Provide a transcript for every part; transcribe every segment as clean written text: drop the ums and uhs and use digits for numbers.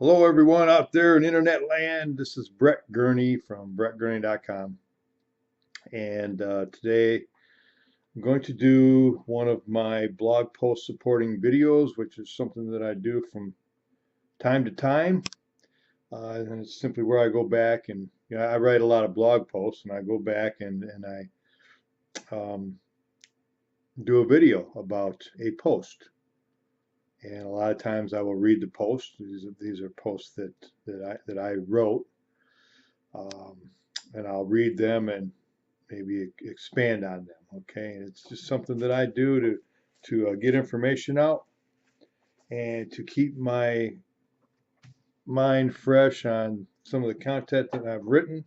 Hello, everyone out there in internet land. This is Brett Gurney from brettgurney.com. And today I'm going to do one of my blog post supporting videos, which is something that I do from time to time. And it's simply where I go back and I write a lot of blog posts, and I go back and I do a video about a post. And a lot of times I will read the post. These are posts that I wrote. Um, and I'll read them and maybe expand on them. Okay, and it's just something that I do to get information out and to keep my mind fresh on some of the content that I've written.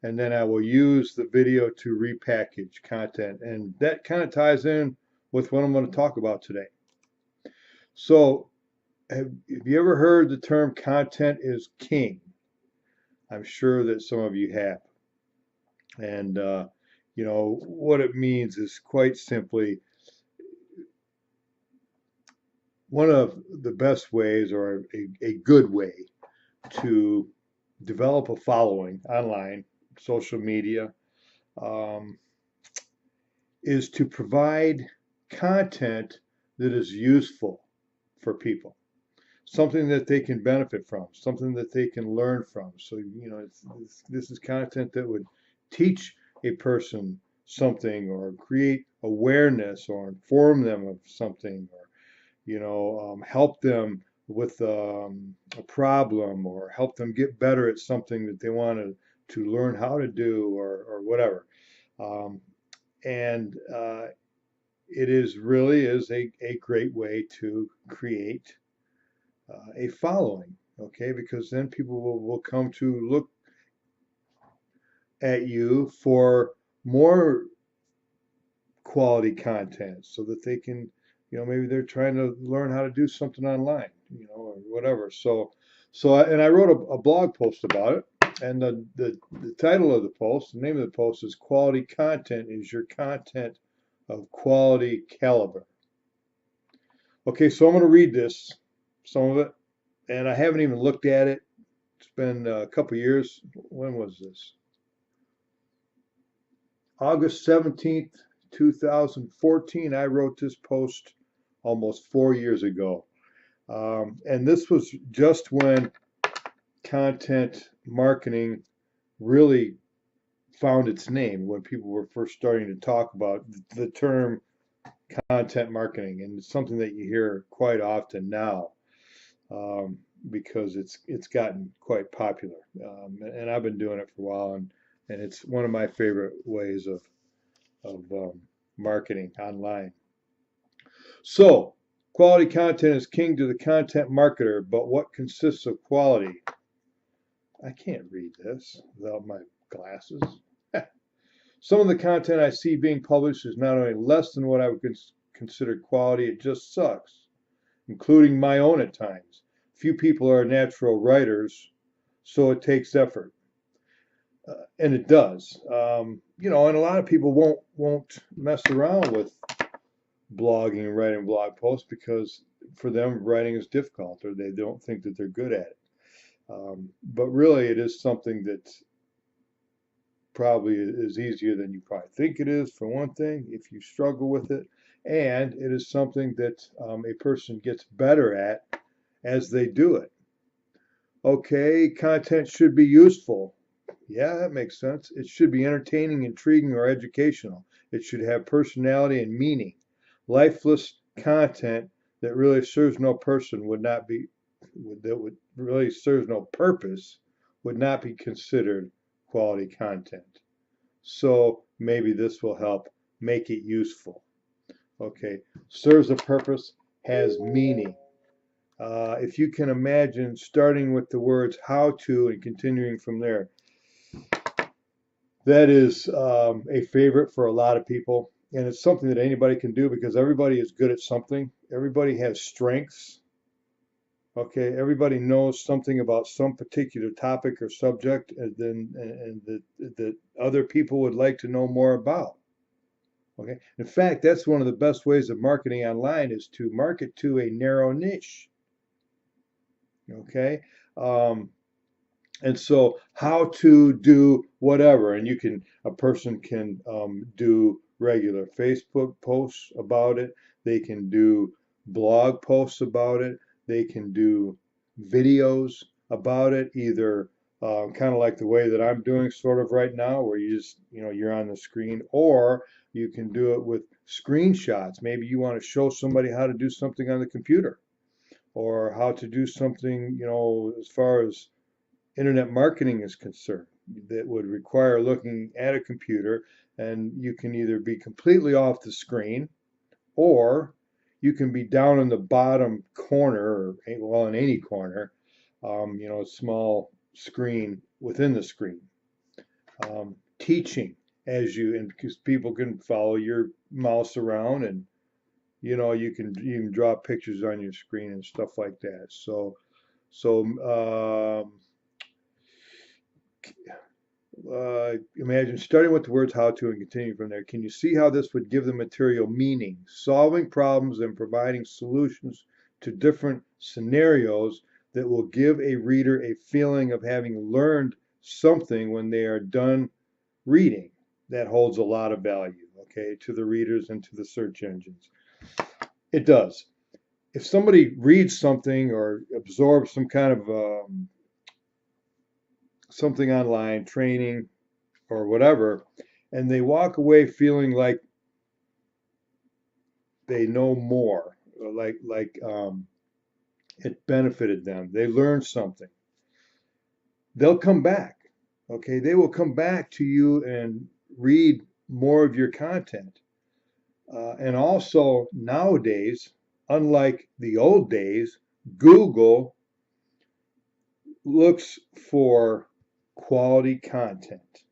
And then I will use the video to repackage content, and that kind of ties in with what I'm going to talk about today. So, have you ever heard the term content is king? I'm sure that some of you have. And what it means is quite simply one of the best ways, or a good way, to develop a following online, social media, um, is to provide content that is useful for people, something that they can benefit from, something that they can learn from. So, this is content that would teach a person something, or create awareness, or inform them of something, or help them with a problem, or help them get better at something that they want to learn how to do, or whatever. Um, and it really is a great way to create a following, okay? Because then people will come to look at you for more quality content, so that they can, maybe they're trying to learn how to do something online, or whatever. And I wrote a blog post about it, and the title of the post, the name of the post is "Quality Content is Your Content of Quality Caliber." Okay, so I'm going to read some of it, and I haven't even looked at it. It's been a couple years. When was this? August 17th, 2014. I wrote this post almost 4 years ago. And this was just when content marketing really found its name, when people were first starting to talk about the term content marketing. And it's something that you hear quite often now, because it's gotten quite popular. And I've been doing it for a while, and it's one of my favorite ways of marketing online. So, quality content is king to the content marketer, but what consists of quality? I can't read this without my glasses. Some of the content I see being published is not only less than what I would consider quality, it just sucks, including my own at times. Few people are natural writers, so it takes effort. And it does. And a lot of people won't mess around with blogging and writing blog posts, because for them writing is difficult, or they don't think that they're good at it. But really, it is something that probably is easier than you probably think it is, for one thing, if you struggle with it. And it is something that a person gets better at as they do it. Okay, content should be useful. Yeah, that makes sense. It should be entertaining, intriguing, or educational. It should have personality and meaning. Lifeless content that really serves no person that really serves no purpose would not be considered quality content. So maybe this will help make it useful. Okay, serves a purpose, has meaning. If you can imagine starting with the words "how to" and continuing from there, that is a favorite for a lot of people, and it's something that anybody can do, because everybody is good at something. Everybody has strengths. Okay, everybody knows something about some particular topic or subject, and that other people would like to know more about. Okay, in fact, that's one of the best ways of marketing online, is to market to a narrow niche. Okay. Um, and so how to do whatever, and a person can do regular Facebook posts about it. They can do blog posts about it. They can do videos about it, either kind of like the way that I'm doing sort of right now, where you just, you're on the screen, or you can do it with screenshots. Maybe you want to show somebody how to do something on the computer, or how to do something, as far as internet marketing is concerned, that would require looking at a computer, and you can either be completely off the screen, or you can be down in the bottom corner, or well, in any corner, a small screen within the screen, teaching and because people can follow your mouse around, and you can draw pictures on your screen and stuff like that. So imagine starting with the words how to and continuing from there. Can you see how this would give the material meaning, solving problems and providing solutions to different scenarios that will give a reader a feeling of having learned something when they are done reading? That holds a lot of value, okay, to the readers and to the search engines. It does. If somebody reads something or absorbs some kind of something online, training, or whatever, and they walk away feeling like they know more, or it benefited them. They learned something. They'll come back. Okay, they will come back to you and read more of your content. And also nowadays, unlike the old days, Google looks for quality content.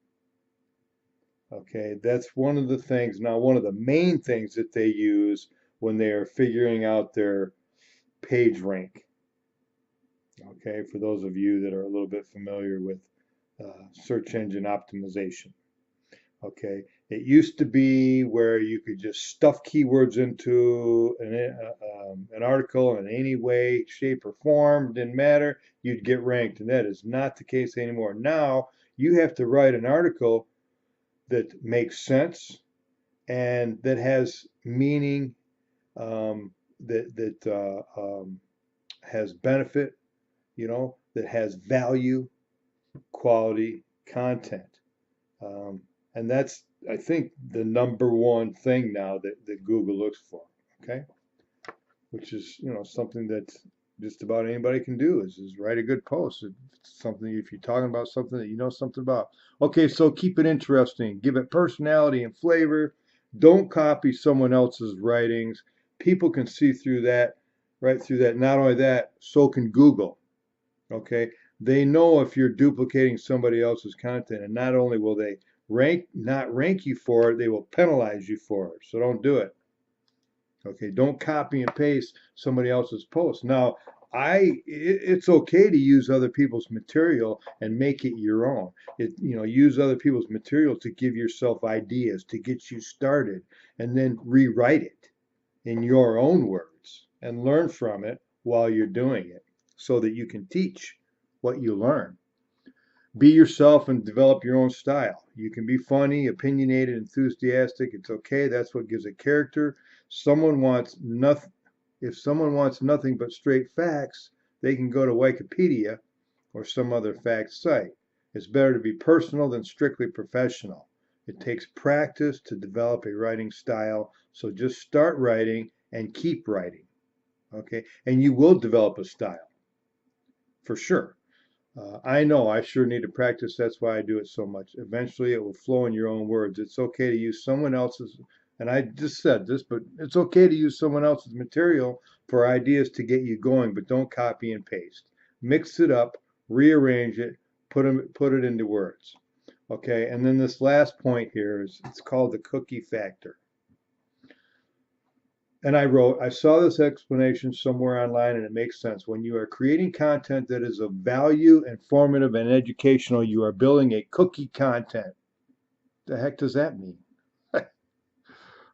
Okay, that's one of the things. Now, one of the main things that they use when they are figuring out their page rank. Okay, for those of you that are a little bit familiar with search engine optimization. Okay, it used to be where you could just stuff keywords into an article in any way, shape, or form, didn't matter, you'd get ranked, and that is not the case anymore. Now, you have to write an article that makes sense and that has meaning, that has benefit, that has value, quality content. Um, and that's, I think, the number one thing now that Google looks for. Okay, which is, something that just about anybody can do is write a good post. It's something, if you're talking about something that you know something about. Okay, so keep it interesting, give it personality and flavor. Don't copy someone else's writings. People can see through that, right through that. Not only that, so can Google. Okay, they know if you're duplicating somebody else's content, and not only will they not rank you for it, they will penalize you for it. So don't do it. Okay, don't copy and paste somebody else's post. Now, it's okay to use other people's material and make it your own. Use other people's material to give yourself ideas, to get you started, and then rewrite it in your own words and learn from it while you're doing it, so that you can teach what you learn. Be yourself and develop your own style. You can be funny, opinionated, enthusiastic. It's okay. That's what gives it character. Someone wants nothing. If someone wants nothing but straight facts, they can go to Wikipedia or some other fact site. It's better to be personal than strictly professional. It takes practice to develop a writing style, so just start writing and keep writing. Okay, and you will develop a style for sure. I know I sure need to practice. That's why I do it so much. Eventually, it will flow in your own words. It's okay to use someone else's, and I just said this, but it's okay to use someone else's material for ideas to get you going, but don't copy and paste. Mix it up, rearrange it, put it into words. Okay, and then this last point here is, it's called the cookie factor. And I saw this explanation somewhere online, and it makes sense. When you are creating content that is of value, informative, and educational, you are building a cookie content. The heck does that mean? I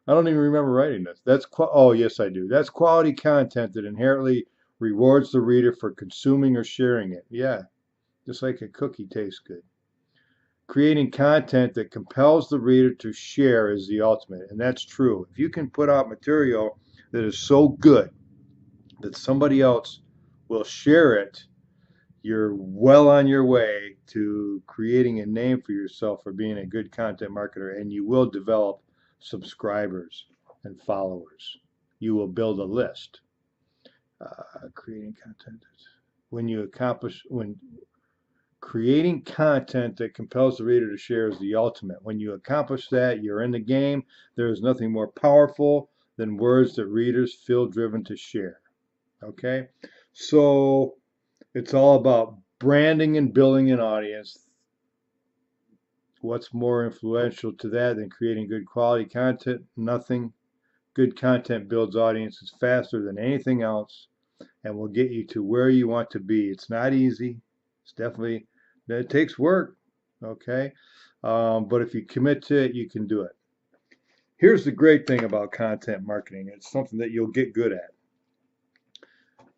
don't even remember writing this. Oh, yes, I do. That's quality content that inherently rewards the reader for consuming or sharing it. Yeah, just like a cookie tastes good. Creating content that compels the reader to share is the ultimate, and that's true. If you can put out material that is so good that somebody else will share it, you're well on your way to creating a name for yourself for being a good content marketer, and you will develop subscribers and followers. You will build a list. Creating content. When creating content that compels the reader to share is the ultimate. When you accomplish that, you're in the game. There is nothing more powerful than words that readers feel driven to share. Okay? So it's all about branding and building an audience. What's more influential to that than creating good quality content? Nothing. Good content builds audiences faster than anything else and will get you to where you want to be. It's not easy. It takes work, okay? But if you commit to it, you can do it. Here's the great thing about content marketing. It's something that you'll get good at.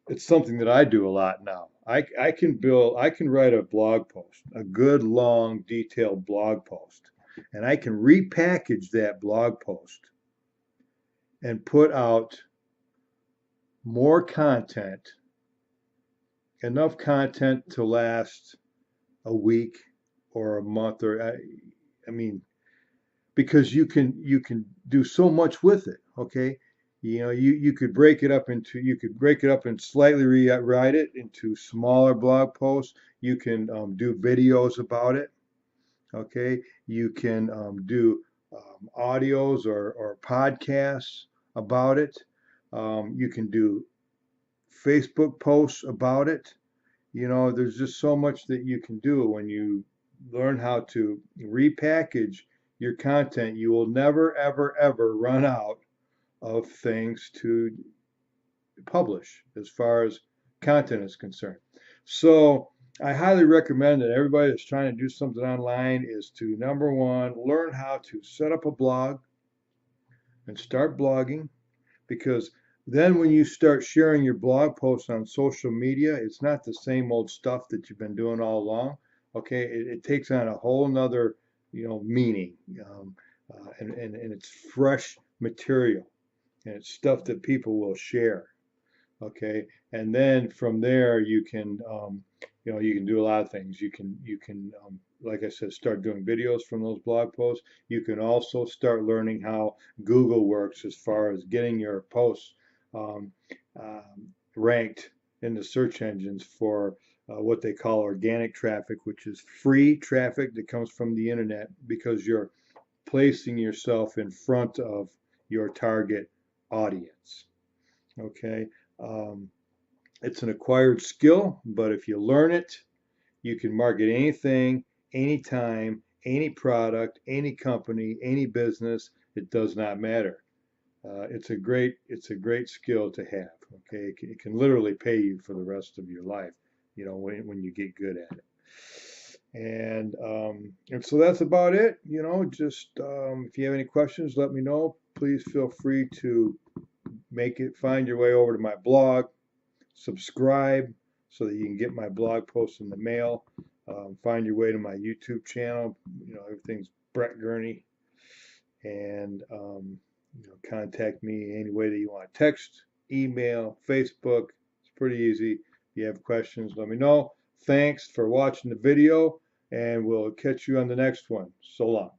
It's something that I do a lot now. I can write a blog post, a good, long, detailed blog post, and I can repackage that blog post and put out more content, enough content to last a week or a month, or I mean, because you can do so much with it. Okay, you could break it up and slightly rewrite it into smaller blog posts. You can do videos about it. Okay, you can do audios or podcasts about it. You can do Facebook posts about it. There's just so much that you can do when you learn how to repackage your content. You will never, ever, ever run out of things to publish as far as content is concerned. So I highly recommend that everybody that's trying to do something online is to, number one, learn how to set up a blog and start blogging, because then when you start sharing your blog posts on social media, it's not the same old stuff that you've been doing all along. Okay, it takes on a whole nother, meaning, and it's fresh material, and it's stuff that people will share. Okay, and then from there you can do a lot of things. You can like I said, start doing videos from those blog posts. You can also start learning how Google works as far as getting your posts um, ranked in the search engines for what they call organic traffic, which is free traffic that comes from the internet, because you're placing yourself in front of your target audience. Okay. Um, it's an acquired skill, but if you learn it, you can market anything, anytime, any product, any company, any business. It does not matter. It's a great skill to have. Okay, it can literally pay you for the rest of your life. When you get good at it. And so that's about it. Just if you have any questions, let me know. Please feel free to find your way over to my blog, subscribe so that you can get my blog posts in the mail. Find your way to my YouTube channel. Everything's Brett Gurney, and contact me any way that you want. Text, email, Facebook. It's pretty easy. If you have questions, let me know. Thanks for watching the video, and we'll catch you on the next one. So long.